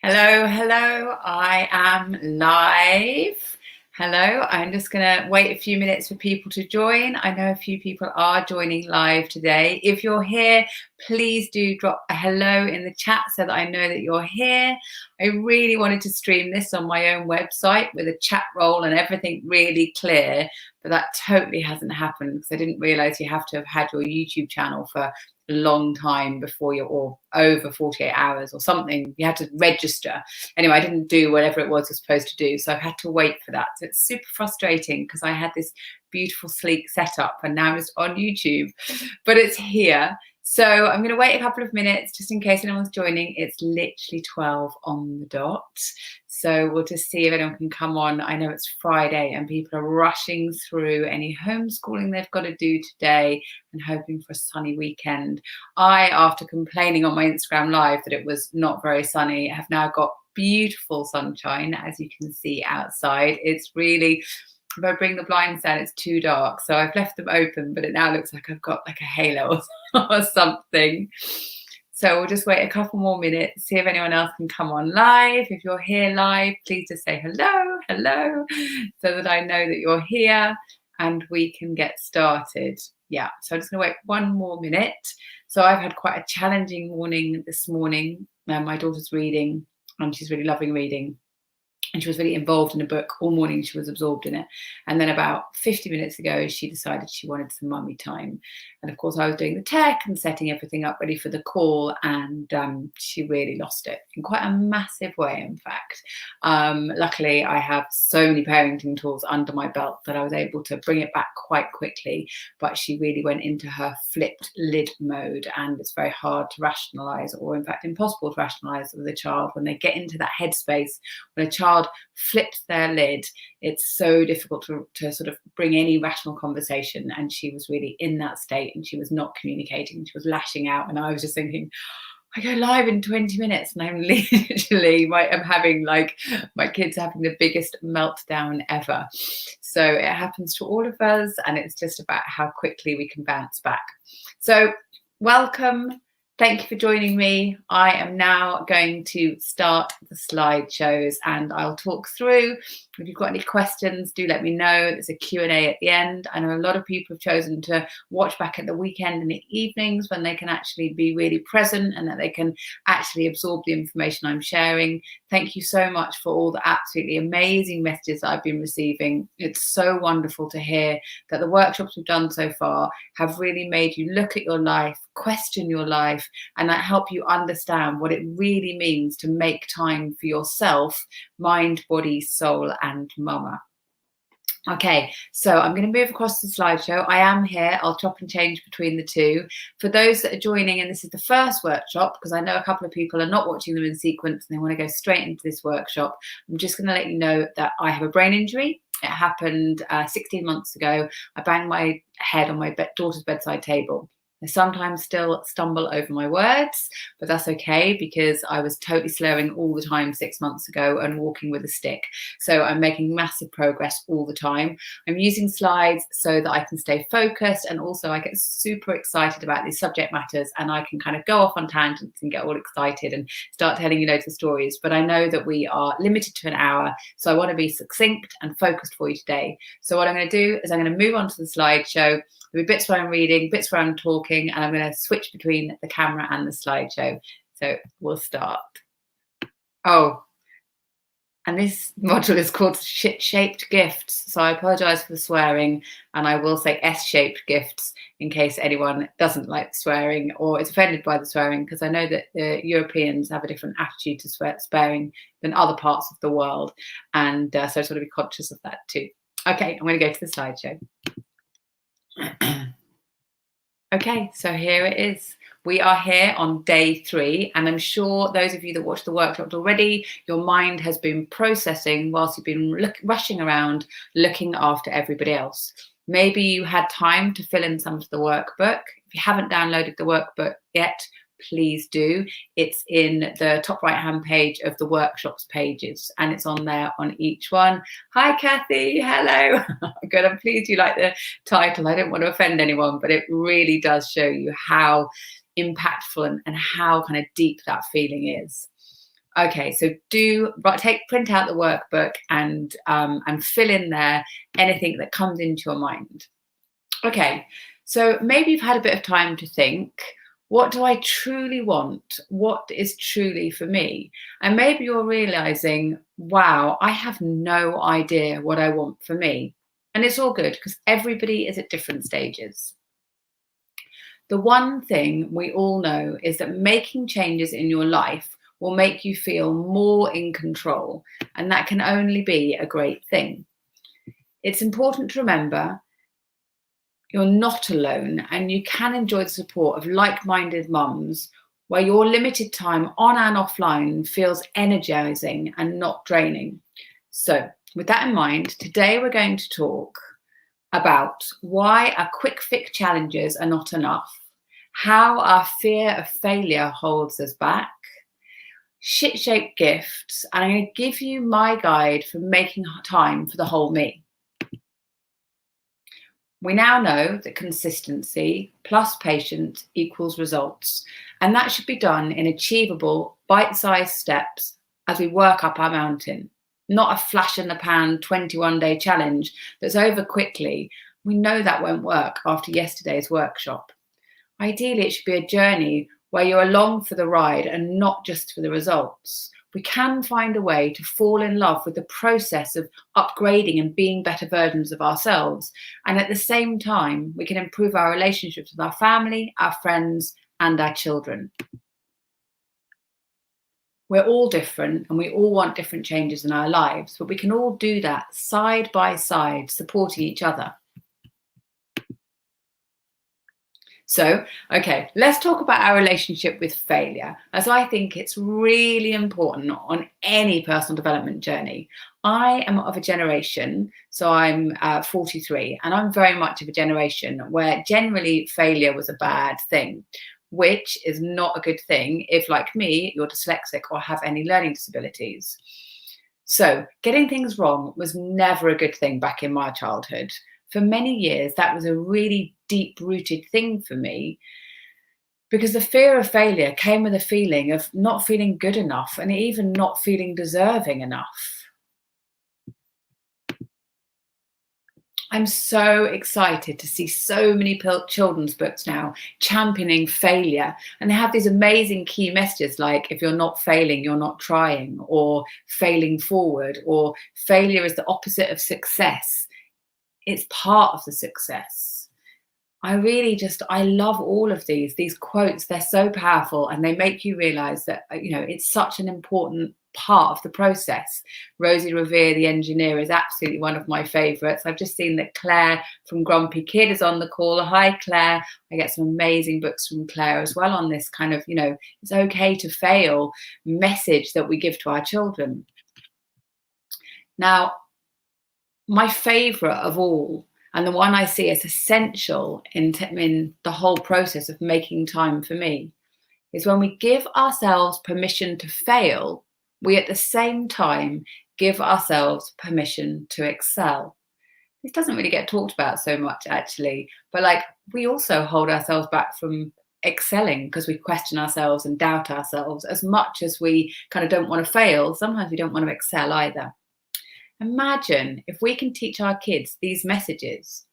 Hello, hello. I am live. Hello. I'm just going to wait a few minutes for people to join. I know a few people are joining live today. If you're here, please do drop a hello in the chat so that I know that you're here. I really wanted to stream this on my own website with a chat roll and everything really clear, but that totally hasn't happened because I didn't realize you have to have had your YouTube channel for a long time before you're, or over 48 hours or something. You had to register. Anyway, I didn't do whatever it was I was supposed to do, so I've had to wait for that. So it's super frustrating because I had this beautiful sleek setup and now it's on YouTube, but it's here. So I'm going to wait a couple of minutes just in case anyone's joining. It's literally 12 on the dot. So we'll just see if anyone can come on. I know it's Friday and people are rushing through any homeschooling they've got to do today and hoping for a sunny weekend. I, after complaining on my Instagram Live that it was not very sunny, have now got beautiful sunshine, as you can see outside. It's really, if I bring the blinds down, it's too dark. So I've left them open, but it now looks like I've got like a halo or something. So we'll just wait a couple more minutes, see if anyone else can come on live. If you're here live, please just say hello, hello, so that I know that you're here and we can get started. Yeah, so I'm just going to wait one more minute. So I've had quite a challenging morning this morning. My daughter's reading and she's really loving reading. And she was really involved in a book all morning. She was absorbed in it. And then about 50 minutes ago, she decided she wanted some mummy time. And of course, I was doing the tech and setting everything up ready for the call. And she really lost it in quite a massive way, in fact. Luckily, I have so many parenting tools under my belt that I was able to bring it back quite quickly. But she really went into her flipped lid mode. And it's very hard to rationalize, or in fact, impossible to rationalize with a child when they get into that headspace. When a child flips their lid, it's so difficult to sort of bring any rational conversation, and she was really in that state and she was not communicating. She was lashing out, and I was just thinking, I go live in 20 minutes and I'm literally I'm having like my kids having the biggest meltdown ever. So it happens to all of us, and it's just about how quickly we can bounce back. So welcome. Thank you for joining me. I am now going to start the slideshows and I'll talk through. If you've got any questions, do let me know. There's a Q&A at the end. I know a lot of people have chosen to watch back at the weekend and the evenings when they can actually be really present and that they can actually absorb the information I'm sharing. Thank you so much for all the absolutely amazing messages I've been receiving. It's so wonderful to hear that the workshops we've done so far have really made you look at your life, question your life, and that help you understand what it really means to make time for yourself, mind, body, soul, and mama. Okay, so I'm going to move across the slideshow. I am here. I'll chop and change between the two. For those that are joining, and this is the first workshop, because I know a couple of people are not watching them in sequence and they want to go straight into this workshop, I'm just going to let you know that I have a brain injury. It happened 16 months ago. I banged my head on my daughter's bedside table. I sometimes still stumble over my words, but that's okay because I was totally slurring all the time 6 months ago and walking with a stick. So I'm making massive progress all the time. I'm using slides so that I can stay focused, and also I get super excited about these subject matters and I can kind of go off on tangents and get all excited and start telling you loads of stories. But I know that we are limited to an hour, so I want to be succinct and focused for you today. So what I'm going to do is I'm going to move on to the slideshow. There'll be bits where I'm reading, bits where I'm talking, and I'm going to switch between the camera and the slideshow. So we'll start. Oh, and this module is called shit-shaped gifts. So I apologize for the swearing, and I will say S-shaped gifts in case anyone doesn't like swearing or is offended by the swearing, because I know that the Europeans have a different attitude to swearing than other parts of the world. And so I just want to be conscious of that too. Okay, I'm going to go to the slideshow. Okay, so here it is. We are here on day 3, and I'm sure those of you that watched the workshop already, your mind has been processing whilst you've been rushing around looking after everybody else. Maybe you had time to fill in some of the workbook. If you haven't downloaded the workbook yet, please do. It's in the top right hand page of the workshops pages, and it's on there on each one. Hi Kathy, hello. Good, I'm pleased you like the title. I don't want to offend anyone, but it really does show you how impactful and how kind of deep that feeling is. Okay, so print out the workbook and fill in there anything that comes into your mind. Okay, so maybe you've had a bit of time to think, what do I truly want? What is truly for me? And maybe you're realizing, wow, I have no idea what I want for me. And it's all good because everybody is at different stages. The one thing we all know is that making changes in your life will make you feel more in control, and that can only be a great thing. It's important to remember you're not alone, and you can enjoy the support of like-minded mums where your limited time on and offline feels energizing and not draining. So with that in mind, today we're going to talk about why our quick fix challenges are not enough, how our fear of failure holds us back, shit-shaped gifts, and I'm going to give you my guide for making time for the whole me. We now know that consistency plus patience equals results, and that should be done in achievable, bite-sized steps as we work up our mountain, not a flash in the pan 21-day challenge that's over quickly. We know that won't work after yesterday's workshop. Ideally, it should be a journey where you're along for the ride and not just for the results. We can find a way to fall in love with the process of upgrading and being better versions of ourselves. And at the same time, we can improve our relationships with our family, our friends, and our children. We're all different and we all want different changes in our lives, but we can all do that side by side, supporting each other. So, okay, let's talk about our relationship with failure, as I think it's really important on any personal development journey. I am of a generation, so I'm 43, and I'm very much of a generation where generally failure was a bad thing, which is not a good thing if, like me, you're dyslexic or have any learning disabilities. So getting things wrong was never a good thing back in my childhood. For many years, that was a really deep-rooted thing for me, because the fear of failure came with a feeling of not feeling good enough and even not feeling deserving enough. I'm so excited to see so many children's books now championing failure, and they have these amazing key messages like, if you're not failing, you're not trying, or failing forward, or failure is the opposite of success. It's part of the success. I love all of these quotes. They're so powerful and they make you realize that, it's such an important part of the process. Rosie Revere, the engineer, is absolutely one of my favorites. I've just seen that Claire from Grumpy Kid is on the call. Hi, Claire. I get some amazing books from Claire as well on this kind of, it's okay to fail message that we give to our children. Now, my favorite of all, and the one I see as essential in the whole process of making time for me, is when we give ourselves permission to fail, we at the same time give ourselves permission to excel. This doesn't really get talked about so much, actually, but we also hold ourselves back from excelling because we question ourselves and doubt ourselves. As much as we kind of don't want to fail, sometimes we don't want to excel either. Imagine if we can teach our kids these messages.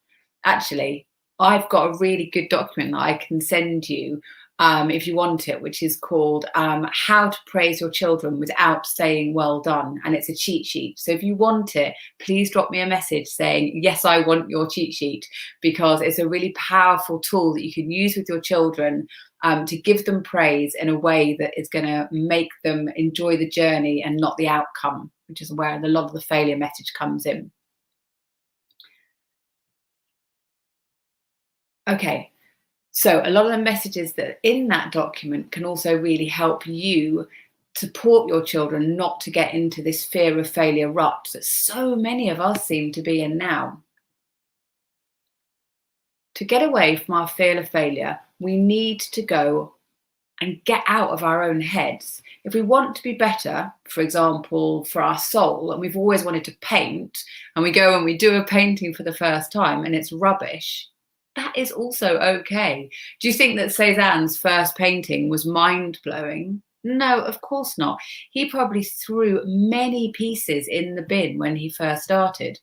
Actually, I've got a really good document that I can send you if you want it, which is called How to Praise Your Children Without Saying Well Done. And it's a cheat sheet. So if you want it, please drop me a message saying, yes, I want your cheat sheet, because it's a really powerful tool that you can use with your children to give them praise in a way that is going to make them enjoy the journey and not the outcome, which is where a lot of the failure message comes in. Okay, so a lot of the messages that are in that document can also really help you support your children not to get into this fear of failure rut that so many of us seem to be in now. To get away from our fear of failure, we need to go and get out of our own heads. If we want to be better, for example, for our soul, and we've always wanted to paint, and we go and we do a painting for the first time and it's rubbish, that is also okay. Do you think that Cézanne's first painting was mind-blowing? No, of course not. He probably threw many pieces in the bin when he first started.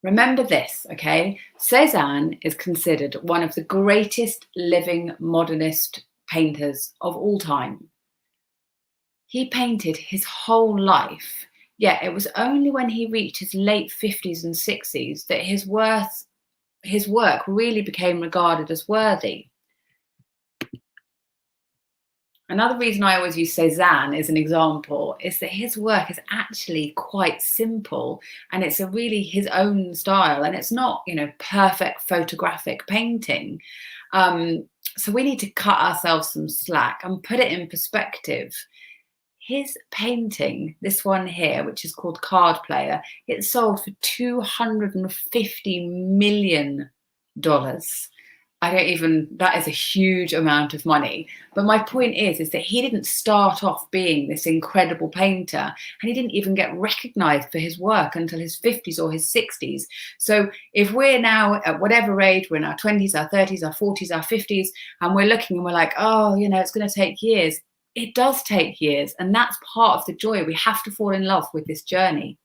Remember this, okay? Cézanne is considered one of the greatest living modernist painters of all time. He painted his whole life, yet it was only when he reached his late 50s and 60s that his work really became regarded as worthy. Another reason I always use Cézanne as an example is that his work is actually quite simple, and it's a really his own style, and it's not, perfect photographic painting. So we need to cut ourselves some slack and put it in perspective. His painting, this one here, which is called Card Player, it sold for $250 million. That is a huge amount of money. But my point is that he didn't start off being this incredible painter, and he didn't even get recognized for his work until his 50s or his 60s. So if we're now at whatever age, we're in our 20s, our 30s, our 40s, our 50s, and we're looking and we're like, oh, it's going to take years. It does take years. And that's part of the joy. We have to fall in love with this journey.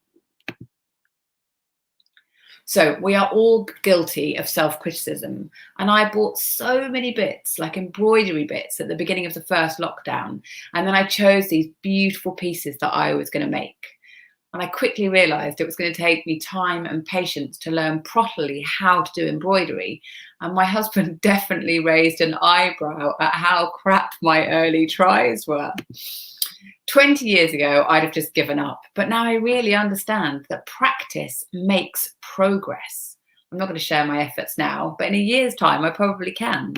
So we are all guilty of self-criticism. And I bought so many bits, like embroidery bits at the beginning of the first lockdown. And then I chose these beautiful pieces that I was going to make. And I quickly realized it was going to take me time and patience to learn properly how to do embroidery. And my husband definitely raised an eyebrow at how crap my early tries were. 20 years ago, I'd have just given up. But now I really understand that practice makes progress. I'm not going to share my efforts now, but in a year's time, I probably can.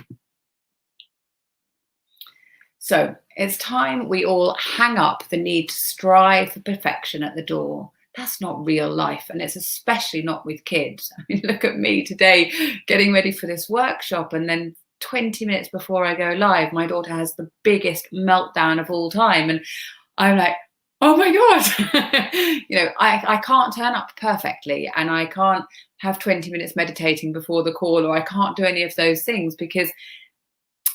So it's time we all hang up the need to strive for perfection at the door. That's not real life, and it's especially not with kids. I mean, look at me today getting ready for this workshop, and then 20 minutes before I go live, my daughter has the biggest meltdown of all time. And I'm like, oh my God, I can't turn up perfectly, and I can't have 20 minutes meditating before the call, or I can't do any of those things because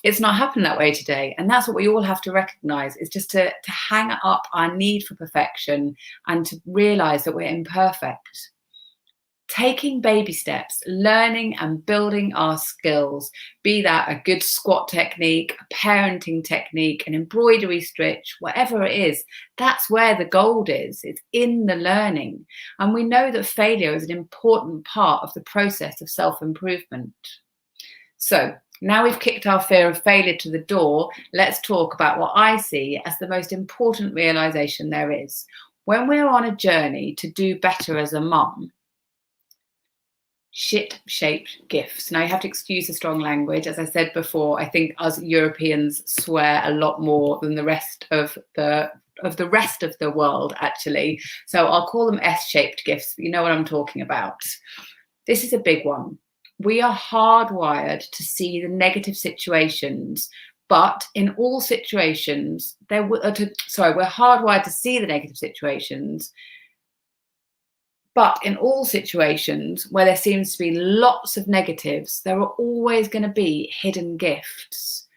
it's not happening that way today. And that's what we all have to recognize, is just to hang up our need for perfection and to realize that we're imperfect. Taking baby steps, learning and building our skills, be that a good squat technique, a parenting technique, an embroidery stitch, whatever it is, that's where the gold is. It's in the learning. And we know that failure is an important part of the process of self-improvement. So now we've kicked our fear of failure to the door, let's talk about what I see as the most important realization there is. When we're on a journey to do better as a mum, shit-shaped gifts. Now you have to excuse the strong language. As I said before, I think us Europeans swear a lot more than the rest of the world, actually. So I'll call them S-shaped gifts, but you know what I'm talking about. This is a big one. We are hardwired to see the negative situations, but in all situations, we're hardwired to see the negative situations. But in all situations where there seems to be lots of negatives, there are always going to be hidden gifts.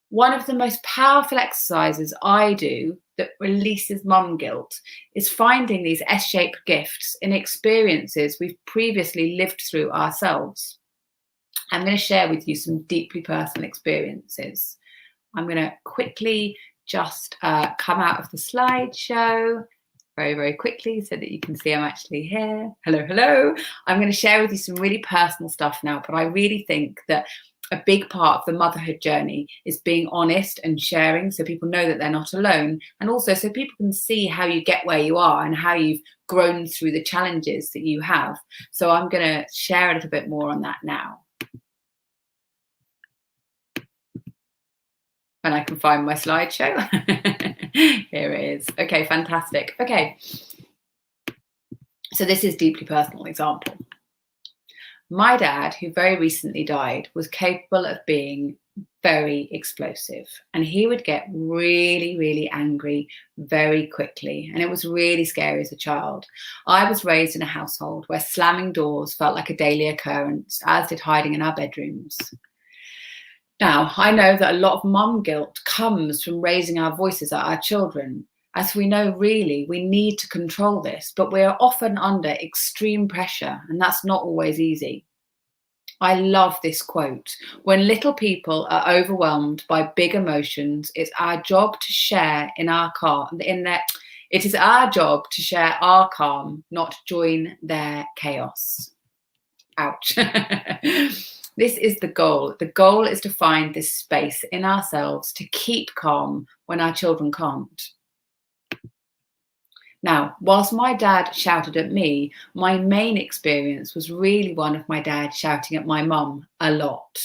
One of the most powerful exercises I do that releases mum guilt is finding these S-shaped gifts in experiences we've previously lived through ourselves. I'm going to share with you some deeply personal experiences. I'm going to quickly just come out of the slideshow very, very quickly so that you can see I'm actually here. Hello, hello. I'm going to share with you some really personal stuff now, but I really think that a big part of the motherhood journey is being honest and sharing, so people know that they're not alone, and also so people can see how you get where you are and how you've grown through the challenges that you have. So I'm going to share a little bit more on that now. And I can find my slideshow. Here it is. Okay, fantastic. Okay, so this is deeply personal example. My dad, who very recently died, was capable of being very explosive, and he would get really, really angry very quickly, and it was really scary as a child. I was raised in a household where slamming doors felt like a daily occurrence, as did hiding in our bedrooms. Now, I know that a lot of mum guilt comes from raising our voices at our children. As we know, really, we need to control this, but we are often under extreme pressure, and that's not always easy. I love this quote. When little people are overwhelmed by big emotions, it's our job to share in our calm. It is our job to share our calm, not join their chaos. Ouch. This is the goal. The goal is to find this space in ourselves to keep calm when our children can't. Now, whilst my dad shouted at me, my main experience was really one of my dad shouting at my mum a lot.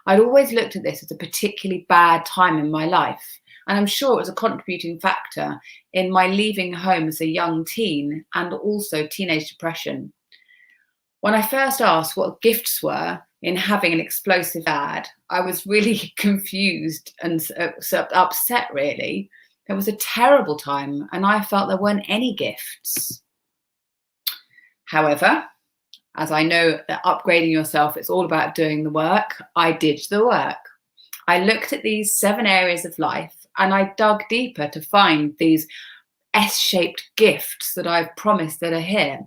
I'd always looked at this as a particularly bad time in my life, and I'm sure it was a contributing factor in my leaving home as a young teen and also teenage depression. When I first asked what gifts were in having an explosive dad, I was really confused and so upset, really. It was a terrible time, and I felt there weren't any gifts. However, as I know that upgrading yourself, it's all about doing the work, I did the work. I looked at these 7 areas of life and I dug deeper to find these S-shaped gifts that I've promised that are here.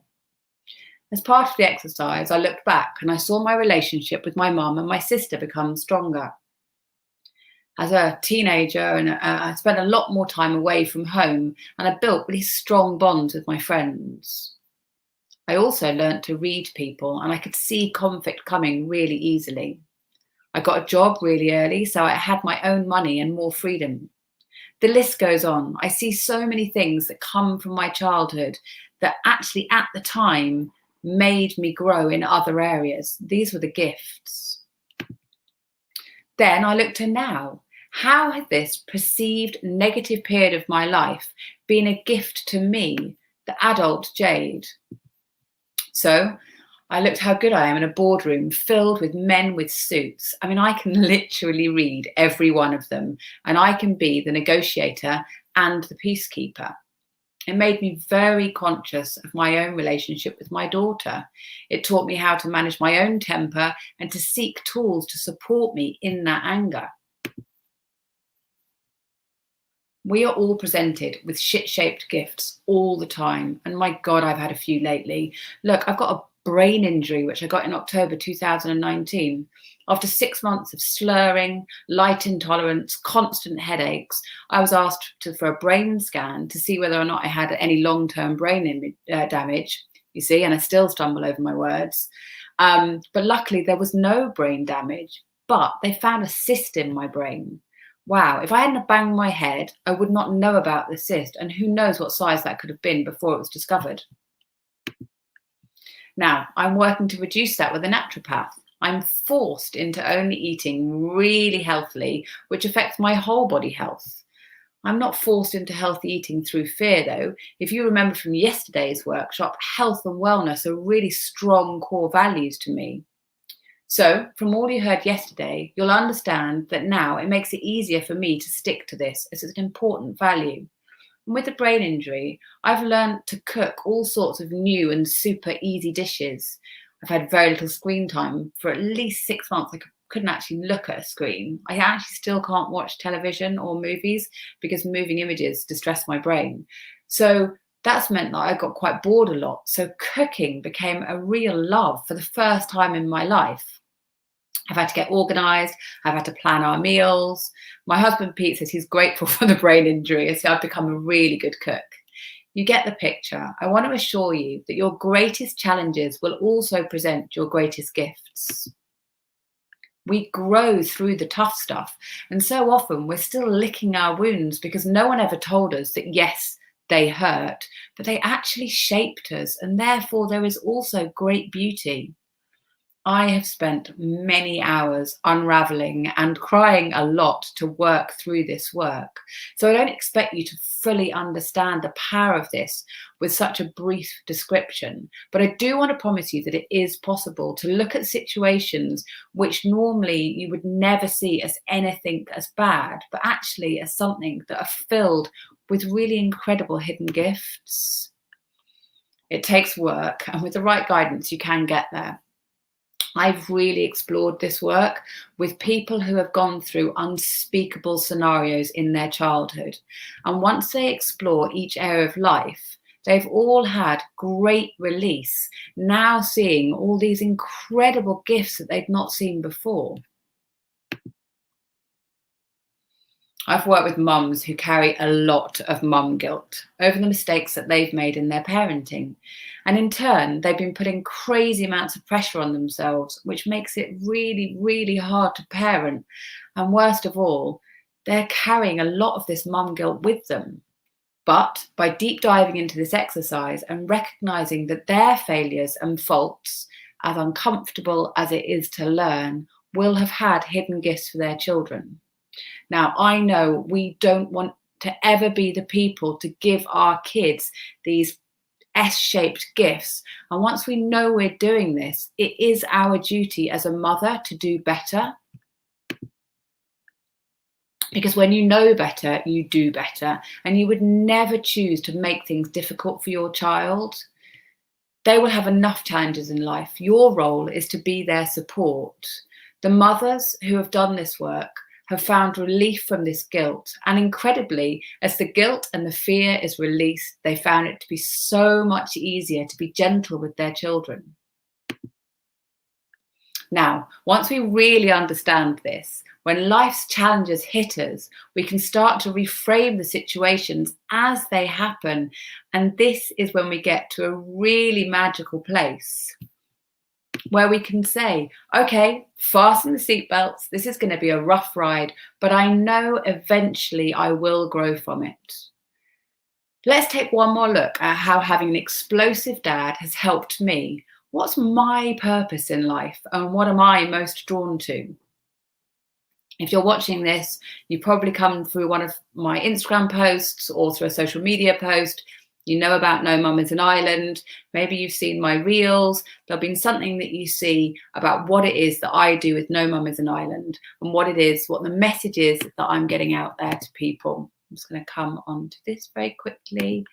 As part of the exercise, I looked back and I saw my relationship with my mum and my sister become stronger. As a teenager, and I spent a lot more time away from home, and I built really strong bonds with my friends. I also learnt to read people, and I could see conflict coming really easily. I got a job really early, so I had my own money and more freedom. The list goes on. I see so many things that come from my childhood that actually at the time made me grow in other areas. These were the gifts. Then I looked to now. How has this perceived negative period of my life been a gift to me, the adult Jade? So I looked how good I am in a boardroom filled with men with suits. I mean, I can literally read every one of them, and I can be the negotiator and the peacekeeper. It made me very conscious of my own relationship with my daughter. It taught me how to manage my own temper and to seek tools to support me in that anger. We are all presented with shit-shaped gifts all the time. And my God, I've had a few lately. Look, I've got a brain injury, which I got in October 2019. After 6 months of slurring, light intolerance, constant headaches, I was asked for a brain scan to see whether or not I had any long-term brain damage, you see, and I still stumble over my words. But luckily there was no brain damage, but they found a cyst in my brain. Wow, if I hadn't banged my head, I would not know about the cyst, and who knows what size that could have been before it was discovered. Now, I'm working to reduce that with a naturopath. I'm forced into only eating really healthily, which affects my whole body health. I'm not forced into healthy eating through fear, though. If you remember from yesterday's workshop, health and wellness are really strong core values to me. So, from all you heard yesterday, you'll understand that now it makes it easier for me to stick to this as it's an important value. And with the brain injury, I've learned to cook all sorts of new and super easy dishes. I've had very little screen time for at least 6 months. I couldn't actually look at a screen. I actually still can't watch television or movies because moving images distress my brain. So that's meant that I got quite bored a lot. So cooking became a real love for the first time in my life. I've had to get organised. I've had to plan our meals. My husband Pete says he's grateful for the brain injury, so I've become a really good cook. You get the picture. I want to assure you that your greatest challenges will also present your greatest gifts. We grow through the tough stuff, and so often we're still licking our wounds because no one ever told us that yes, they hurt, but they actually shaped us, and therefore there is also great beauty. I have spent many hours unraveling and crying a lot to work through this work. So I don't expect you to fully understand the power of this with such a brief description. But I do want to promise you that it is possible to look at situations which normally you would never see as anything as bad, but actually as something that are filled with really incredible hidden gifts. It takes work, and with the right guidance, you can get there. I've really explored this work with people who have gone through unspeakable scenarios in their childhood. And once they explore each area of life, they've all had great release, now seeing all these incredible gifts that they'd not seen before. I've worked with mums who carry a lot of mum guilt over the mistakes that they've made in their parenting. And in turn, they've been putting crazy amounts of pressure on themselves, which makes it really, really hard to parent. And worst of all, they're carrying a lot of this mum guilt with them. But by deep diving into this exercise and recognizing that their failures and faults, as uncomfortable as it is to learn, will have had hidden gifts for their children. Now, I know we don't want to ever be the people to give our kids these S-shaped gifts. And once we know we're doing this, it is our duty as a mother to do better. Because when you know better, you do better. And you would never choose to make things difficult for your child. They will have enough challenges in life. Your role is to be their support. The mothers who have done this work have found relief from this guilt. And incredibly, as the guilt and the fear is released, they found it to be so much easier to be gentle with their children. Now, once we really understand this, when life's challenges hit us, we can start to reframe the situations as they happen. And this is when we get to a really magical place where we can say, okay, fasten the seatbelts. This is going to be a rough ride, but I know eventually I will grow from it. Let's take one more look at how having an explosive dad has helped me. What's my purpose in life and what am I most drawn to? If you're watching this, you probably come through one of my Instagram posts or through a social media post. You know about No Mum is an Island. Maybe you've seen my reels. There'll be something that you see about what it is that I do with No Mum is an Island and what it is, what the message is that I'm getting out there to people. I'm just going to come on to this very quickly.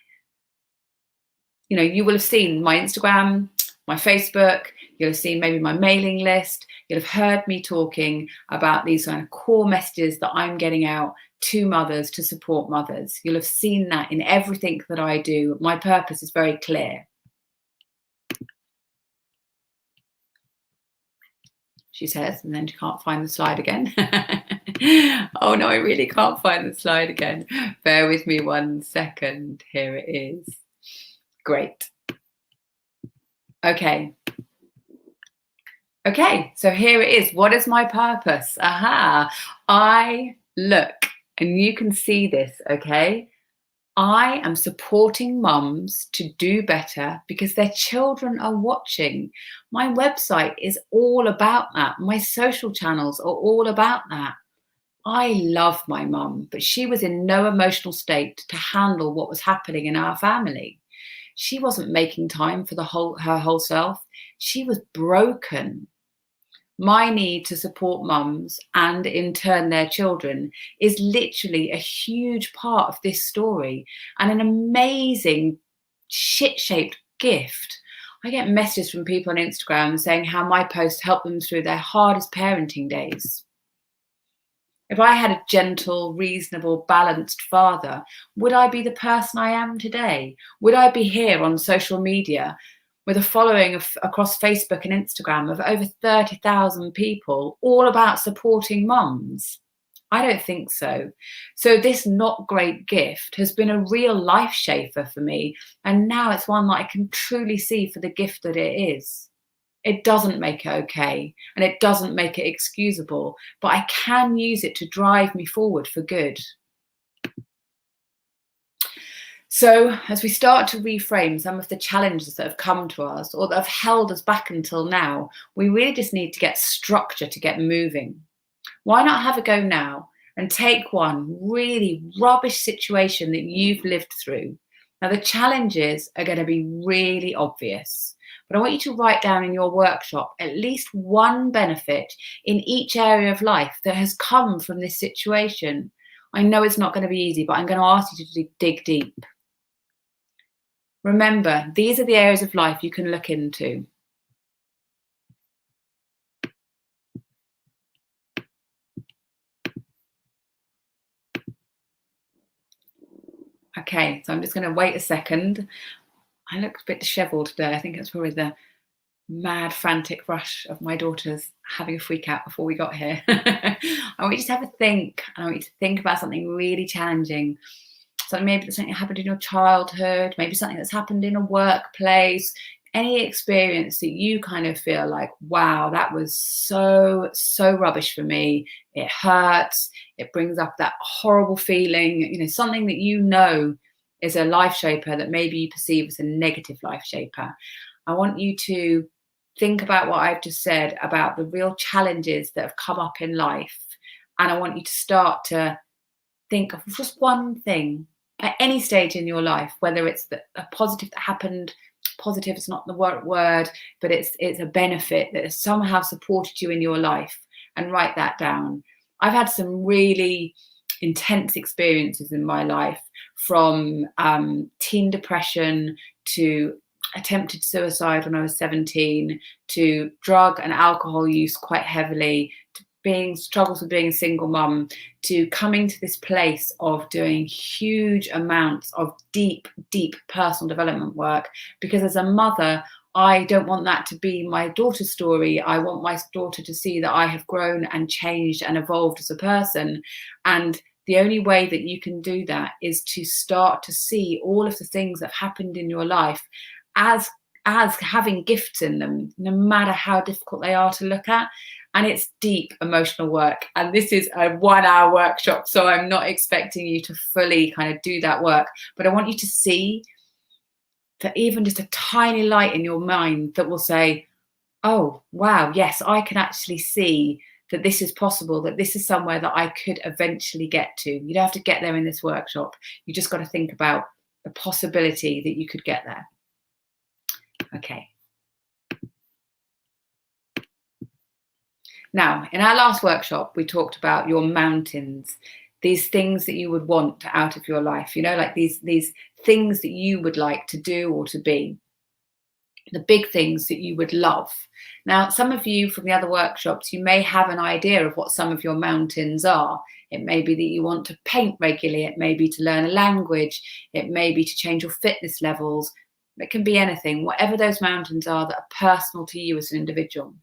You know, you will have seen my Instagram, my Facebook, you'll have seen maybe my mailing list. You'll have heard me talking about these kind of core messages that I'm getting out to mothers to support mothers. You'll have seen that in everything that I do. My purpose is very clear. She says, and then she can't find the slide again. Oh no, I really can't find the slide again. Bear with me 1 second. Here it is. Great. Okay, so here it is. What is my purpose? I look, and you can see this, okay? I am supporting mums to do better because their children are watching. My website is all about that. My social channels are all about that. I love my mum, but she was in no emotional state to handle what was happening in our family. She wasn't making time for her whole self. She was broken. My need to support mums and in turn their children is literally a huge part of this story and an amazing shit-shaped gift. I get messages from people on Instagram saying how my posts help them through their hardest parenting days. If I had a gentle, reasonable, balanced father, would I be the person I am today? Would I be here on social media with a following across Facebook and Instagram of over 30,000 people, all about supporting mums? I don't think so. So this not great gift has been a real life shaper for me. And now it's one that I can truly see for the gift that it is. It doesn't make it okay, and it doesn't make it excusable, but I can use it to drive me forward for good. So as we start to reframe some of the challenges that have come to us or that have held us back until now, we really just need to get structure to get moving. Why not have a go now and take one really rubbish situation that you've lived through? Now, the challenges are going to be really obvious, but I want you to write down in your workshop at least one benefit in each area of life that has come from this situation. I know it's not going to be easy, but I'm going to ask you to dig deep. Remember, these are the areas of life you can look into. Okay, so I'm just going to wait a second. I look a bit disheveled today. I think it's probably the mad, frantic rush of my daughters having a freak out before we got here. I want you to have a think. I want you to think about something really challenging. Something maybe that's something that happened in your childhood, maybe something that's happened in a workplace, any experience that you kind of feel like, wow, that was so rubbish for me. It hurts. It brings up that horrible feeling, something that is a life shaper that maybe you perceive as a negative life shaper. I want you to think about what I've just said about the real challenges that have come up in life. And I want you to start to think of just one thing at any stage in your life, whether it's a positive that happened. Positive is not the word, but it's a benefit that has somehow supported you in your life, and write that down. I've had some really intense experiences in my life, from teen depression to attempted suicide when I was 17, to drug and alcohol use quite heavily, to struggles with being a single mum, to coming to this place of doing huge amounts of deep personal development work, because as a mother, I don't want that to be my daughter's story. I want my daughter to see that I have grown and changed and evolved as a person. And the only way that you can do that is to start to see all of the things that have happened in your life as having gifts in them, no matter how difficult they are to look at. And it's deep emotional work. And this is a 1-hour workshop, so I'm not expecting you to fully kind of do that work. But I want you to see that even just a tiny light in your mind that will say, oh, wow, yes, I can actually see that this is possible, that this is somewhere that I could eventually get to. You don't have to get there in this workshop. You just got to think about the possibility that you could get there. Okay. Now, in our last workshop, we talked about your mountains, these things that you would want out of your life, like these things that you would like to do or to be, the big things that you would love. Now, some of you from the other workshops, you may have an idea of what some of your mountains are. It may be that you want to paint regularly. It may be to learn a language. It may be to change your fitness levels. It can be anything, whatever those mountains are that are personal to you as an individual.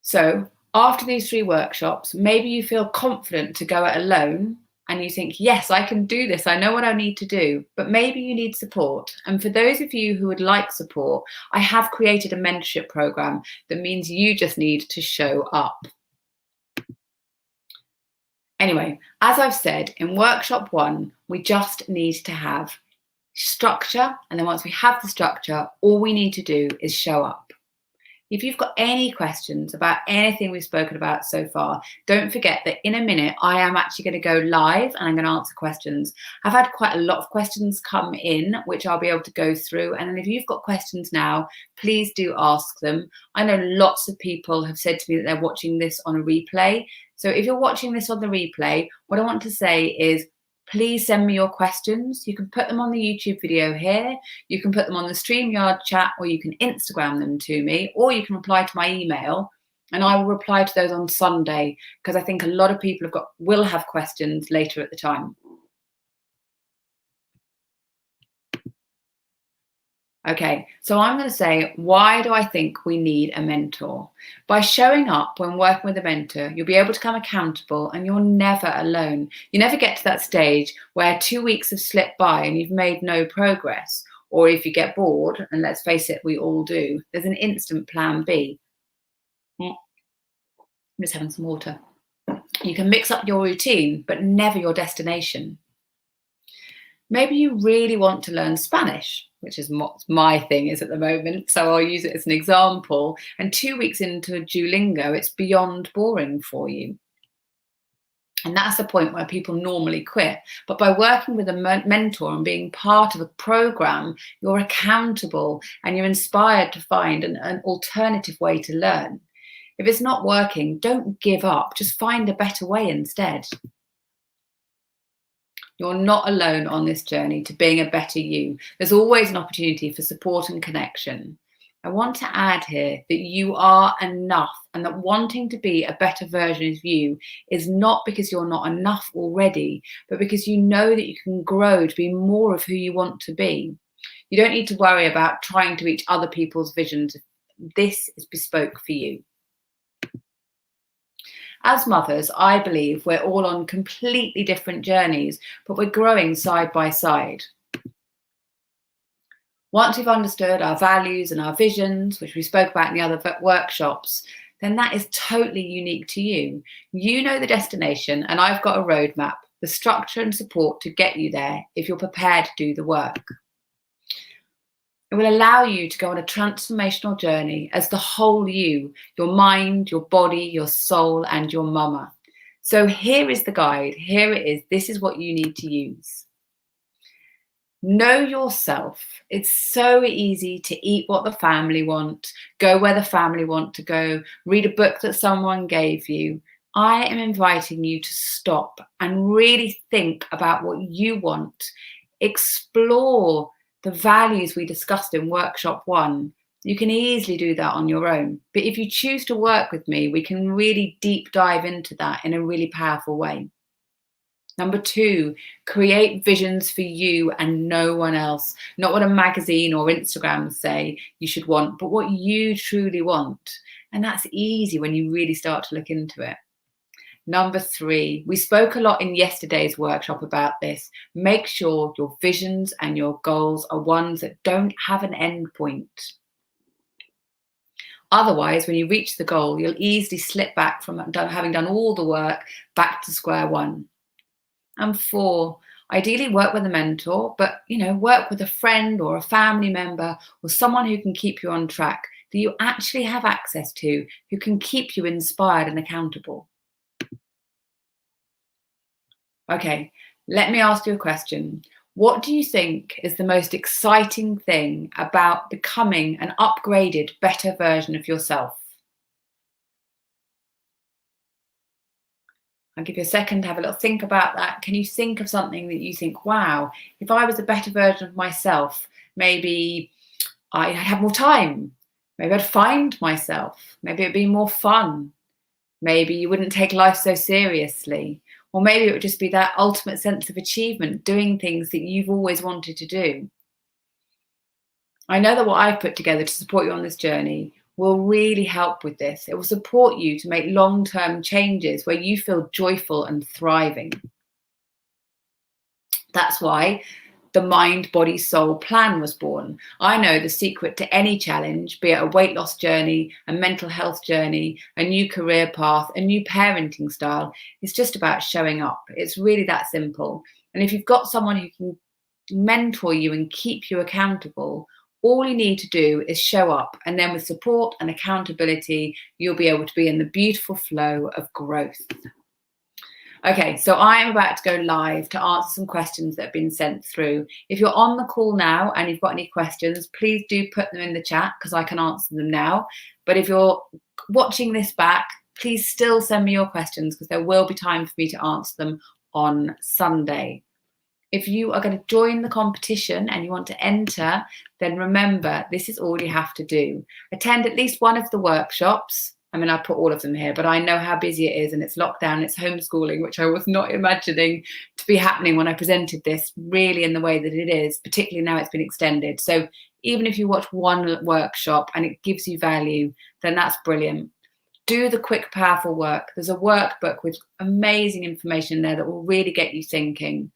So after these 3 workshops, maybe you feel confident to go it alone and you think, yes, I can do this. I know what I need to do, but maybe you need support. And for those of you who would like support, I have created a mentorship program that means you just need to show up. Anyway, as I've said, in workshop 1, we just need to have structure. And then once we have the structure, all we need to do is show up. If you've got any questions about anything we've spoken about so far, don't forget that in a minute, I am actually going to go live and I'm going to answer questions. I've had quite a lot of questions come in, which I'll be able to go through. And then if you've got questions now, please do ask them. I know lots of people have said to me that they're watching this on a replay. So if you're watching this on the replay, what I want to say is, please send me your questions. You can put them on the YouTube video here. You can put them on the StreamYard chat, or you can Instagram them to me, or you can reply to my email, and I will reply to those on Sunday, because I think a lot of people will have questions later at the time. Okay, so I'm going to say, why do I think we need a mentor? By showing up when working with a mentor, you'll be able to become accountable, and you're never alone. You never get to that stage where 2 weeks have slipped by and you've made no progress. Or if you get bored, and let's face it, we all do, there's an instant plan B. I'm just having some water. You can mix up your routine, but never your destination. Maybe you really want to learn Spanish, which is what my thing is at the moment. So I'll use it as an example. And 2 weeks into Duolingo, it's beyond boring for you. And that's the point where people normally quit. But by working with a mentor and being part of a program, you're accountable and you're inspired to find an alternative way to learn. If it's not working, don't give up. Just find a better way instead. You're not alone on this journey to being a better you. There's always an opportunity for support and connection. I want to add here that you are enough, and that wanting to be a better version of you is not because you're not enough already, but because you know that you can grow to be more of who you want to be. You don't need to worry about trying to reach other people's visions. This is bespoke for you. As mothers, I believe we're all on completely different journeys, but we're growing side by side. Once we've understood our values and our visions, which we spoke about in the other workshops, then that is totally unique to you. You know the destination, and I've got a roadmap, the structure and support to get you there if you're prepared to do the work. It will allow you to go on a transformational journey as the whole you, your mind, your body, your soul, and your mama. So here is the guide. Here it is. This is what you need to use. Know yourself. It's so easy to eat what the family want, go where the family want to go, read a book that someone gave you. I am inviting you to stop and really think about what you want. Explore the values we discussed in workshop 1. You can easily do that on your own. But if you choose to work with me, we can really deep dive into that in a really powerful way. Number 2, create visions for you and no one else. Not what a magazine or Instagram say you should want, but what you truly want. And that's easy when you really start to look into it. Number 3, we spoke a lot in yesterday's workshop about this. Make sure your visions and your goals are ones that don't have an end point. Otherwise, when you reach the goal, you'll easily slip back from having done all the work back to square one. And 4, ideally work with a mentor, but work with a friend or a family member or someone who can keep you on track, that you actually have access to, who can keep you inspired and accountable. Okay, let me ask you a question. What do you think is the most exciting thing about becoming an upgraded, better version of yourself? I'll give you a second to have a little think about that. Can you think of something that you think, wow, if I was a better version of myself, maybe I'd have more time. Maybe I'd find myself. Maybe it'd be more fun. Maybe you wouldn't take life so seriously. Or maybe it would just be that ultimate sense of achievement, doing things that you've always wanted to do. I know that what I've put together to support you on this journey will really help with this. It will support you to make long-term changes where you feel joyful and thriving. That's why the Mind, Body, Soul plan was born. I know the secret to any challenge, be it a weight loss journey, a mental health journey, a new career path, a new parenting style, is just about showing up. It's really that simple. And if you've got someone who can mentor you and keep you accountable, all you need to do is show up, and then with support and accountability, you'll be able to be in the beautiful flow of growth. Okay, so I am about to go live to answer some questions that have been sent through. If you're on the call now and you've got any questions, please do put them in the chat because I can answer them now. But if you're watching this back, please still send me your questions because there will be time for me to answer them on Sunday. If you are going to join the competition and you want to enter, then remember, this is all you have to do. Attend at least one of the workshops. I mean, I put all of them here, but I know how busy it is and it's lockdown, it's homeschooling, which I was not imagining to be happening when I presented this really in the way that it is, particularly now it's been extended. So even if you watch one workshop and it gives you value, then that's brilliant. Do the quick, powerful work. There's a workbook with amazing information there that will really get you thinking.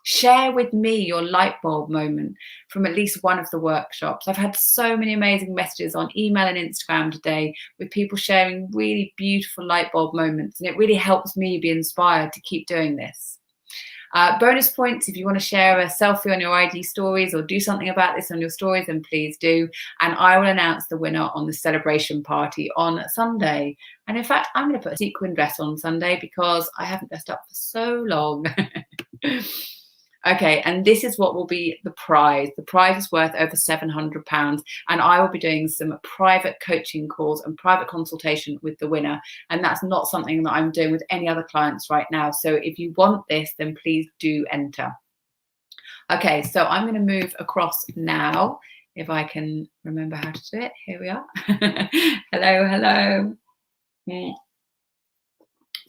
Share with me your light bulb moment from at least one of the workshops. I've had so many amazing messages on email and Instagram today with people sharing really beautiful light bulb moments, and it really helps me be inspired to keep doing this. Bonus points, if you want to share a selfie on your IG stories or do something about this on your stories, then please do. And I will announce the winner on the celebration party on Sunday. And in fact, I'm going to put a sequin dress on Sunday because I haven't dressed up for so long. Okay, and this is what will be the prize. The prize is worth over £700, and I will be doing some private coaching calls and private consultation with the winner, and that's not something that I'm doing with any other clients right now. So if you want this, then please do enter. Okay, so I'm going to move across now if I can remember how to do it. Here we are. Hello, hello.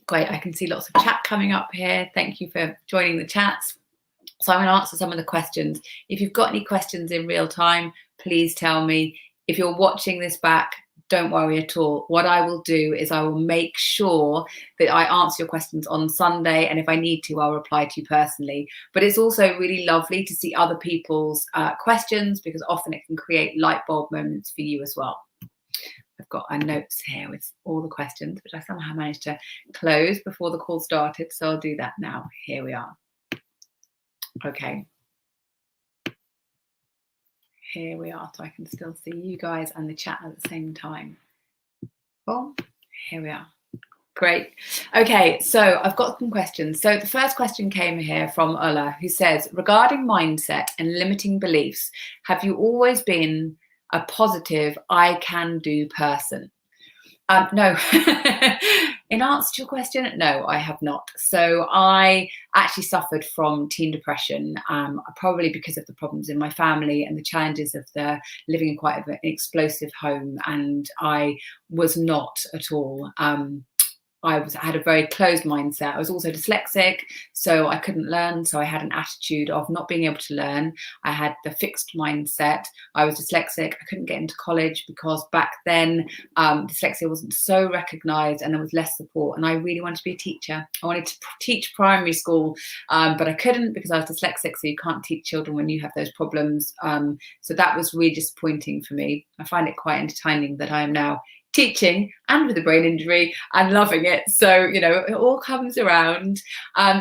Great, I can see lots of chat coming up here. Thank you for joining the chats. So I'm going to answer some of the questions. If you've got any questions in real time, please tell me. If you're watching this back, don't worry at all. What I will do is I will make sure that I answer your questions on Sunday, and if I need to, I'll reply to you personally. But it's also really lovely to see other people's questions, because often it can create light bulb moments for you as well. I've got our notes here with all the questions, which I somehow managed to close before the call started, so I'll do that now. Here we are. Okay. Here we are, so I can still see you guys and the chat at the same time. Oh, here we are. Great. Okay, so I've got some questions. So the first question came here from Ola, who says, regarding mindset and limiting beliefs, have you always been a positive, I can do person? No. In answer to your question, no, I have not. So I actually suffered from teen depression, probably because of the problems in my family and the challenges of living in quite an explosive home. And I was not at all. I had a very closed mindset. I was also dyslexic, so I couldn't learn. So I had an attitude of not being able to learn. I had the fixed mindset. I was dyslexic. I couldn't get into college because back then dyslexia wasn't so recognised and there was less support. And I really wanted to be a teacher. I wanted to teach primary school, but I couldn't because I was dyslexic. So you can't teach children when you have those problems. So that was really disappointing for me. I find it quite entertaining that I am now teaching and with a brain injury and loving it. So, you know, it all comes around.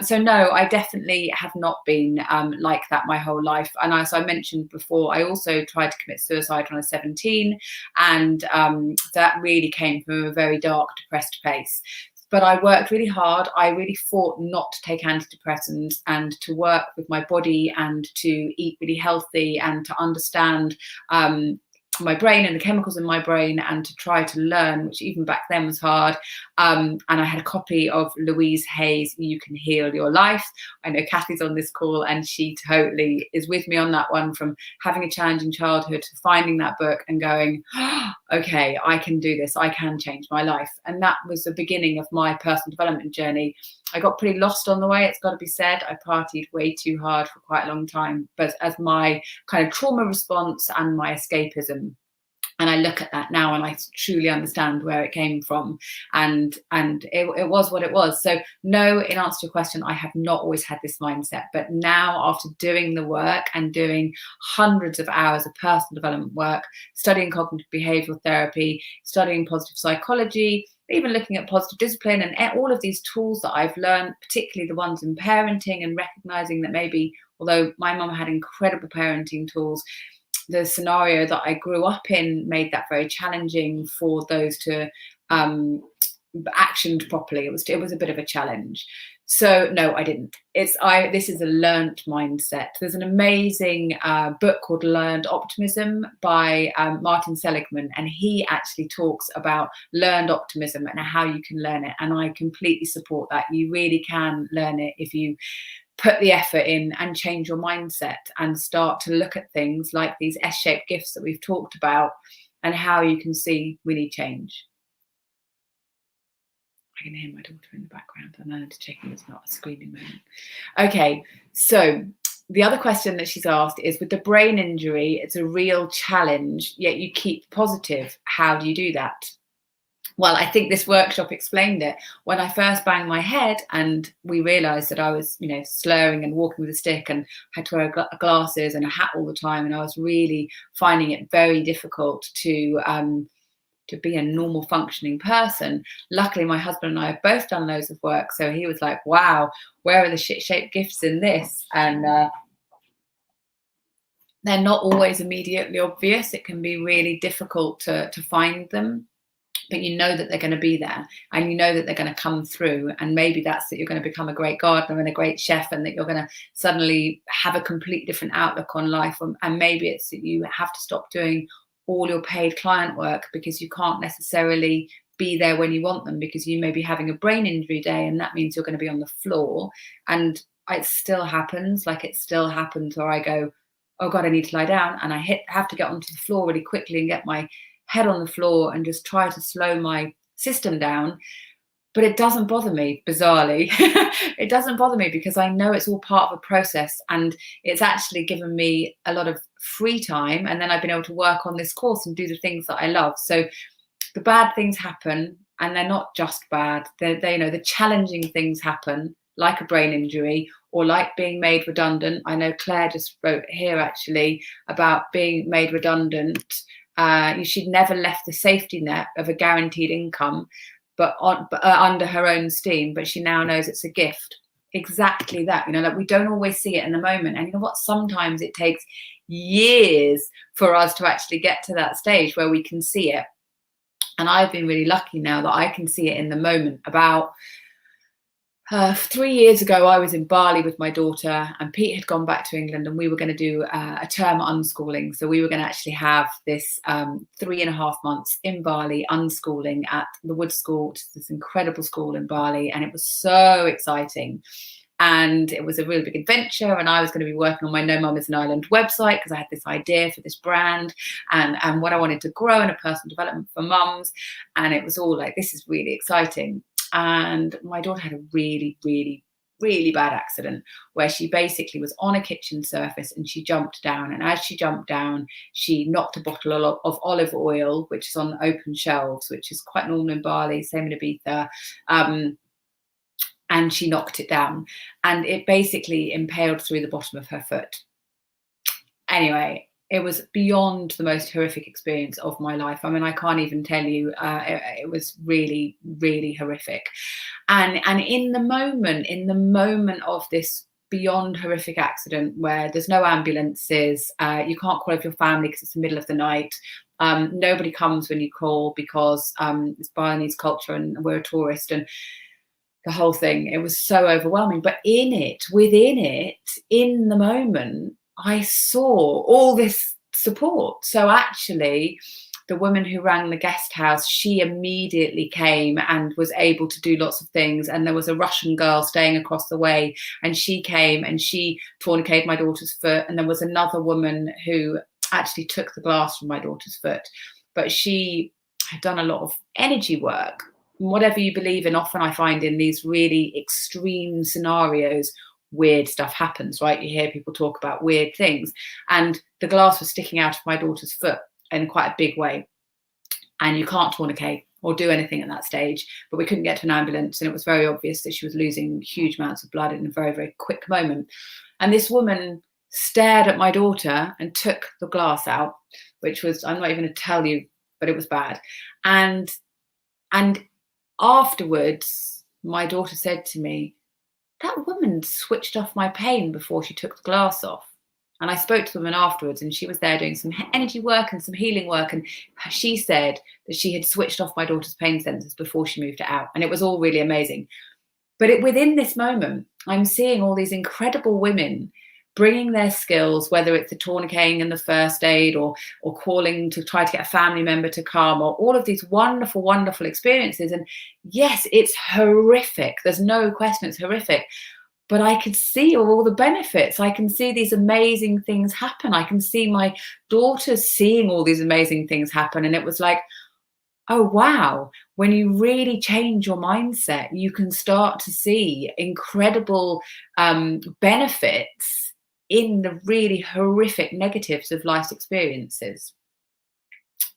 So no, I definitely have not been like that my whole life. And as I mentioned before, I also tried to commit suicide when I was 17. And that really came from a very dark, depressed place. But I worked really hard. I really fought not to take antidepressants and to work with my body and to eat really healthy and to understand my brain and the chemicals in my brain and to try to learn, which even back then was hard. And I had a copy of Louise Hay's You Can Heal Your Life. I know Kathy's on this call and she totally is with me on that one, from having a challenging childhood to finding that book and going, oh, okay, I can do this. I can change my life. And that was the beginning of my personal development journey. I got pretty lost on the way, it's got to be said. I partied way too hard for quite a long time, but as my kind of trauma response and my escapism. And I look at that now and I truly understand where it came from. And it was what it was. So no, in answer to your question, I have not always had this mindset. But now, after doing the work and doing hundreds of hours of personal development work, studying cognitive behavioral therapy, studying positive psychology, even looking at positive discipline and all of these tools that I've learned, particularly the ones in parenting, and recognizing that maybe, although my mum had incredible parenting tools, the scenario that I grew up in made that very challenging for those to actioned properly. It was a bit of a challenge. So no, I didn't. This is a learnt mindset. There's an amazing book called Learned Optimism by Martin Seligman, and he actually talks about learned optimism and how you can learn it. And I completely support that. You really can learn it if you put the effort in and change your mindset and start to look at things like these S-shaped gifts that we've talked about and how you can see we need change. I can hear my daughter in the background and I need to check if it's not a screaming moment. Okay, so the other question that she's asked is, with the brain injury, it's a real challenge, yet you keep positive. How do you do that? Well, I think this workshop explained it. When I first banged my head and we realized that I was, you know, slurring and walking with a stick and had to wear glasses and a hat all the time, and I was really finding it very difficult to be a normal functioning person. Luckily, my husband and I have both done loads of work. So he was like, wow, where are the shit-shaped gifts in this? And they're not always immediately obvious. It can be really difficult to find them. But you know that they're going to be there and you know that they're going to come through. And maybe that's that you're going to become a great gardener and a great chef, and that you're going to suddenly have a completely different outlook on life. And maybe it's that you have to stop doing all your paid client work because you can't necessarily be there when you want them, because you may be having a brain injury day and that means you're going to be on the floor. And it still happens, or I go, oh God, I need to lie down. And I have to get onto the floor really quickly and get my head on the floor and just try to slow my system down. But it doesn't bother me, bizarrely. It doesn't bother me because I know it's all part of a process, and it's actually given me a lot of free time. And then I've been able to work on this course and do the things that I love. So the bad things happen, and they're not just bad. They the challenging things happen, like a brain injury or like being made redundant. I know Claire just wrote here actually about being made redundant. She'd never left the safety net of a guaranteed income, but under her own steam, but she now knows it's a gift. Exactly that, like we don't always see it in the moment. And you know what? Sometimes it takes years for us to actually get to that stage where we can see it. And I've been really lucky now that I can see it in the moment. About 3 years ago, I was in Bali with my daughter, and Pete had gone back to England, and we were going to do a term unschooling. So we were going to actually have this 3.5 months in Bali unschooling at the Wood School, this incredible school in Bali. And it was so exciting. And it was a really big adventure. And I was going to be working on my No Mum is an Island website because I had this idea for this brand and what I wanted to grow in a personal development for mums. And it was all like, this is really exciting. And my daughter had a really, really, really bad accident where she basically was on a kitchen surface and she jumped down. And as she jumped down, she knocked a bottle of olive oil, which is on open shelves, which is quite normal in Bali, same in Ibiza. And she knocked it down, and it basically impaled through the bottom of her foot. Anyway, it was beyond the most horrific experience of my life. I mean, I can't even tell you. It was really, really horrific. And in the moment of this beyond horrific accident, where there's no ambulances, you can't call up your family because it's the middle of the night. Nobody comes when you call because it's Balinese culture and we're a tourist, and the whole thing, it was so overwhelming. But within it, in the moment, I saw all this support. So actually, the woman who rang the guest house, she immediately came and was able to do lots of things. And there was a Russian girl staying across the way, and she came and she tourniqueted my daughter's foot. And there was another woman who actually took the glass from my daughter's foot, but she had done a lot of energy work. Whatever you believe in, often I find in these really extreme scenarios, weird stuff happens, right? You hear people talk about weird things. And the glass was sticking out of my daughter's foot in quite a big way. And you can't tourniquet or do anything at that stage, but we couldn't get to an ambulance. And it was very obvious that she was losing huge amounts of blood in a very, very quick moment. And this woman stared at my daughter and took the glass out, which was, I'm not even going to tell you, but it was bad. And afterwards, my daughter said to me, that woman switched off my pain before she took the glass off. And I spoke to the woman afterwards, and she was there doing some energy work and some healing work. And she said that she had switched off my daughter's pain sensors before she moved it out. And it was all really amazing. But within this moment, I'm seeing all these incredible women bringing their skills, whether it's the tourniqueting and the first aid or calling to try to get a family member to come, or all of these wonderful, wonderful experiences. And yes, it's horrific. There's no question it's horrific. But I could see all the benefits. I can see these amazing things happen. I can see my daughter seeing all these amazing things happen. And it was like, oh, wow. When you really change your mindset, you can start to see incredible benefits in the really horrific negatives of life's experiences.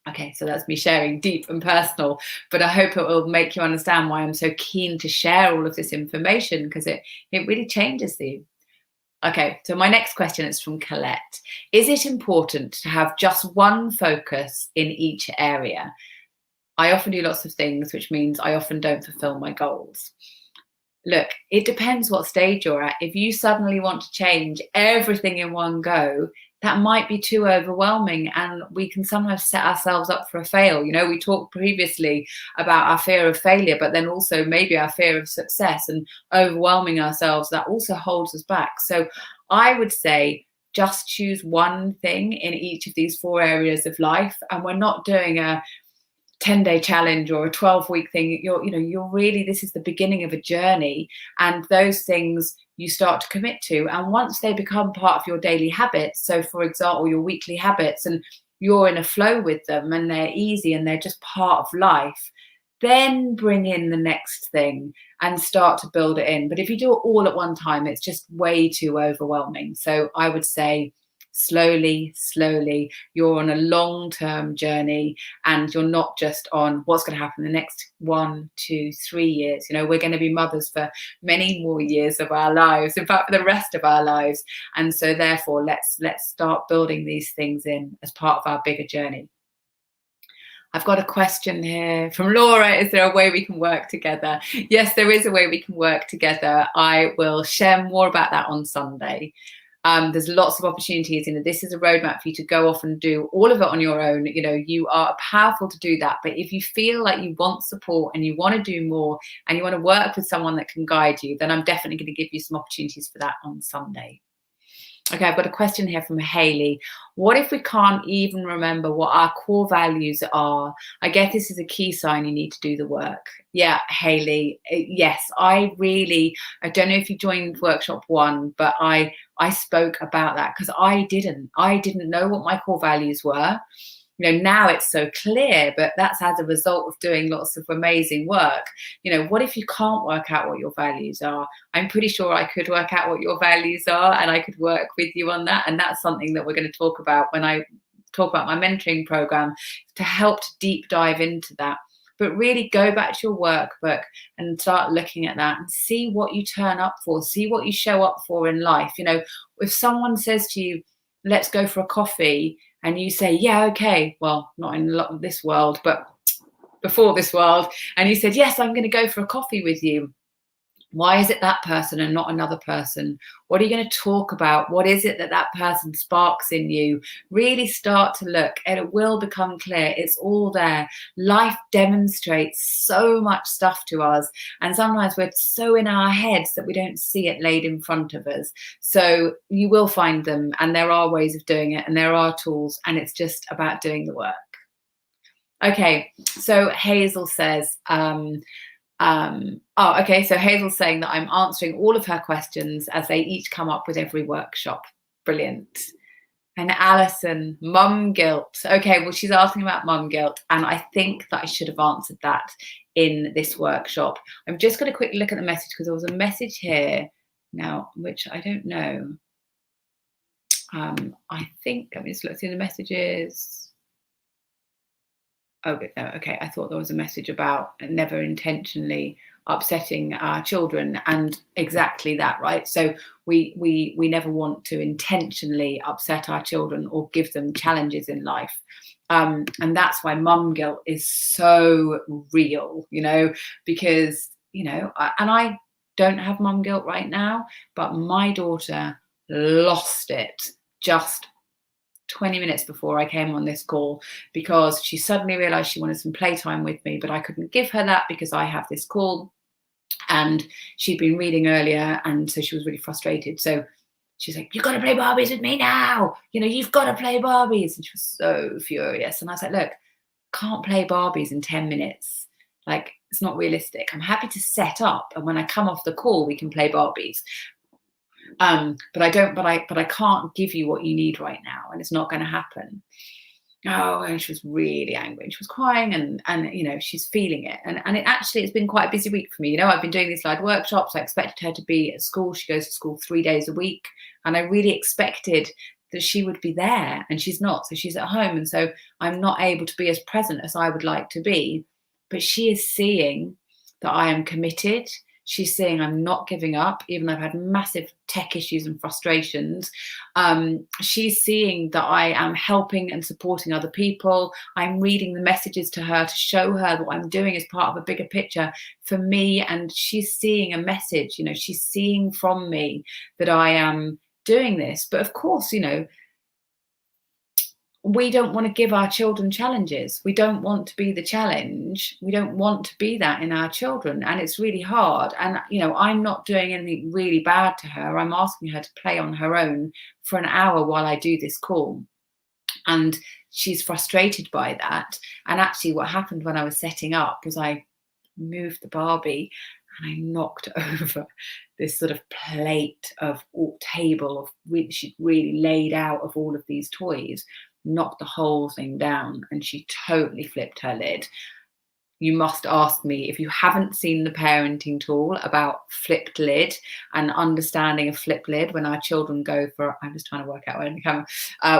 Okay, so that's me sharing deep and personal, but I hope it will make you understand why I'm so keen to share all of this information, because it really changes you. Okay, so my next question is from Colette. Is it important to have just one focus in each area? I often do lots of things, which means I often don't fulfill my goals. Look, it depends what stage you're at. If you suddenly want to change everything in one go, that might be too overwhelming, and we can sometimes set ourselves up for a fail. You know, we talked previously about our fear of failure, but then also maybe our fear of success, and overwhelming ourselves, that also holds us back. So I would say just choose one thing in each of these 4 areas of life, and we're not doing a 10-day challenge or a 12-week thing. You're really, this is the beginning of a journey, and those things you start to commit to. And once they become part of your daily habits, so for example, your weekly habits, and you're in a flow with them and they're easy and they're just part of life, then bring in the next thing and start to build it in. But if you do it all at one time, it's just way too overwhelming. So I would say slowly, you're on a long-term journey, and you're not just on what's going to happen in the next 1, 2, 3 years. We're going to be mothers for many more years of our lives, in fact, for the rest of our lives. And so therefore, let's start building these things in as part of our bigger journey. I've got a question here from Laura. Is there a way we can work together? Yes, there is a way we can work together. I will share more about that on Sunday. There's lots of opportunities. This is a roadmap for you to go off and do all of it on your own. You are powerful to do that. But if you feel like you want support and you want to do more and you want to work with someone that can guide you, then I'm definitely going to give you some opportunities for that on Sunday. Okay, I've got a question here from Haley. What if we can't even remember what our core values are? I guess this is a key sign you need to do the work. Yeah, Haley, yes, I don't know if you joined workshop 1, but I spoke about that because I didn't know what my core values were. Now it's so clear, but that's as a result of doing lots of amazing work. What if you can't work out what your values are? I'm pretty sure I could work out what your values are, and I could work with you on that. And that's something that we're going to talk about when I talk about my mentoring program, to help to deep dive into that. But really go back to your workbook and start looking at that and see what you turn up for, see what you show up for in life. If someone says to you, let's go for a coffee, and you say, yeah, okay, well, not in this world, but before this world, and you said, yes, I'm going to go for a coffee with you. Why is it that person and not another person? What are you going to talk about? What is it that person sparks in you? Really start to look, and it will become clear. It's all there. Life demonstrates so much stuff to us, and sometimes we're so in our heads that we don't see it laid in front of us. So you will find them, and there are ways of doing it, and there are tools, and it's just about doing the work. Okay, so Hazel says, okay, so Hazel's saying that I'm answering all of her questions as they each come up with every workshop. Brilliant. And Alison, mum guilt. Okay, well, she's asking about mum guilt, and I think that I should have answered that in this workshop. I'm just going to quickly look at the message, because there was a message here now, which I don't know. I think, let me just look through the messages. Oh, no, okay. I thought there was a message about never intentionally upsetting our children, and exactly that, right? So we never want to intentionally upset our children or give them challenges in life. And that's why mum guilt is so real, because, and I don't have mum guilt right now, but my daughter lost it just 20 minutes before I came on this call, because she suddenly realized she wanted some playtime with me, but I couldn't give her that because I have this call, and she'd been reading earlier, and so she was really frustrated. So she's like, you've got to play Barbies with me now, you've got to play Barbies. And she was so furious, and I was like, look, can't play Barbies in 10 minutes, like, it's not realistic. I'm happy to set up, and when I come off the call we can play Barbies. But I can't give you what you need right now, and it's not going to happen. Oh, and she was really angry, and she was crying, and she's feeling it. And it's been quite a busy week for me. I've been doing these live workshops. I expected her to be at school. She goes to school 3 days a week, and I really expected that she would be there, and she's not. So she's at home, and so I'm not able to be as present as I would like to be. But she is seeing that I am committed. She's saying I'm not giving up, even though I've had massive tech issues and frustrations. She's seeing that I am helping and supporting other people. I'm reading the messages to her to show her that what I'm doing is part of a bigger picture for me. And she's seeing a message, she's seeing from me that I am doing this. But of course, we don't want to give our children challenges. We don't want to be the challenge. We don't want to be that in our children. And it's really hard. And, I'm not doing anything really bad to her. I'm asking her to play on her own for an hour while I do this call. And she's frustrated by that. And actually what happened when I was setting up was I moved the Barbie and I knocked over this sort of plate of table of which she'd really laid out of all of these toys, knocked the whole thing down, and she totally flipped her lid. You must ask me, if you haven't seen the parenting tool about flipped lid and understanding a flipped lid, when our children go for, I'm just trying to work out where in the camera,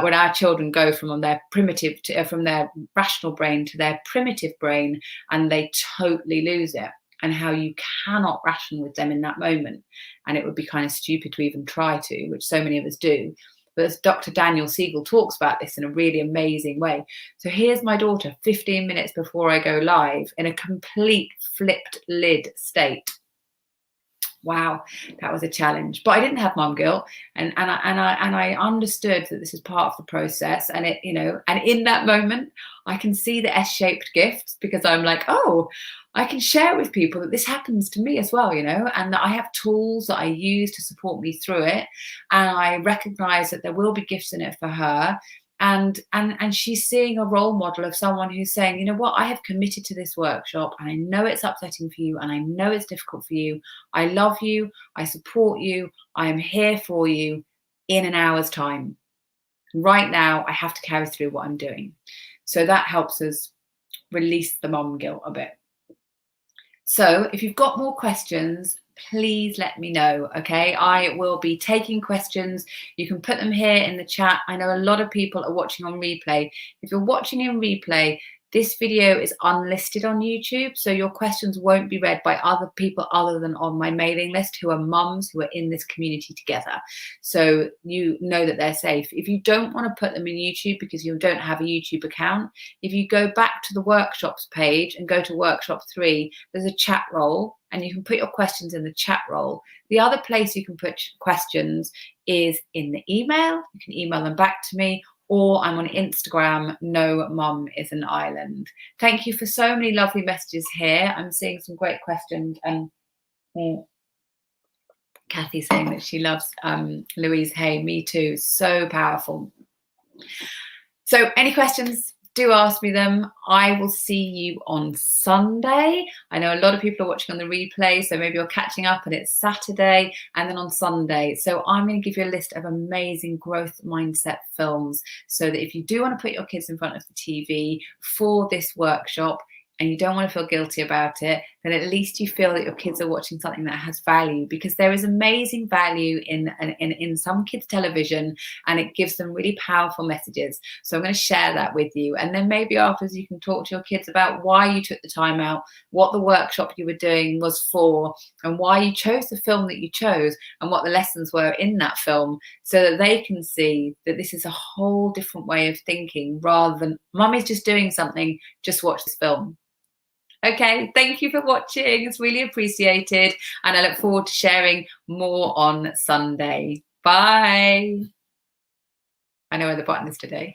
when our children go from their primitive from their rational brain to their primitive brain, and they totally lose it, and how you cannot ration with them in that moment. And it would be kind of stupid to even try to, which so many of us do. But as Dr. Daniel Siegel talks about this in a really amazing way. So here's my daughter 15 minutes before I go live in a complete flipped lid state. Wow, that was a challenge. But I didn't have mum guilt, and I understood that this is part of the process. And it, and in that moment, I can see the S-shaped gifts, because I'm like, oh, I can share with people that this happens to me as well, and that I have tools that I use to support me through it. And I recognize that there will be gifts in it for her. And she's seeing a role model of someone who's saying, you know what, I have committed to this workshop, and I know it's upsetting for you, and I know it's difficult for you. I love you. I support you. I am here for you in an hour's time. Right now, I have to carry through what I'm doing. So that helps us release the mom guilt a bit. So if you've got more questions, please let me know. Okay, I will be taking questions. You can put them here in the chat. I know a lot of people are watching on replay. If you're watching in replay, this video is unlisted on YouTube, so your questions won't be read by other people other than on my mailing list, who are mums who are in this community together. So you know that they're safe. If you don't want to put them in YouTube because you don't have a YouTube account, if you go back to the workshops page and go to workshop 3, there's a chat role, and you can put your questions in the chat role. The other place you can put questions is in the email. You can email them back to me, or I'm on Instagram, No Mum is an Island. Thank you for so many lovely messages here. I'm seeing some great questions, and Kathy saying that she loves Louise Hay. Me too. So powerful. So any questions, do ask me them. I will see you on Sunday. I know a lot of people are watching on the replay, so maybe you're catching up and it's Saturday, and then on Sunday. So I'm going to give you a list of amazing growth mindset films, so that if you do want to put your kids in front of the TV for this workshop, and you don't want to feel guilty about it, then at least you feel that your kids are watching something that has value, because there is amazing value in some kids' television, and it gives them really powerful messages. So I'm going to share that with you. And then maybe afterwards you can talk to your kids about why you took the time out, what the workshop you were doing was for, and why you chose the film that you chose, and what the lessons were in that film, so that they can see that this is a whole different way of thinking, rather than mummy's just doing something, just watch this film. Okay, thank you for watching. It's really appreciated. And I look forward to sharing more on Sunday. Bye. I know where the button is today.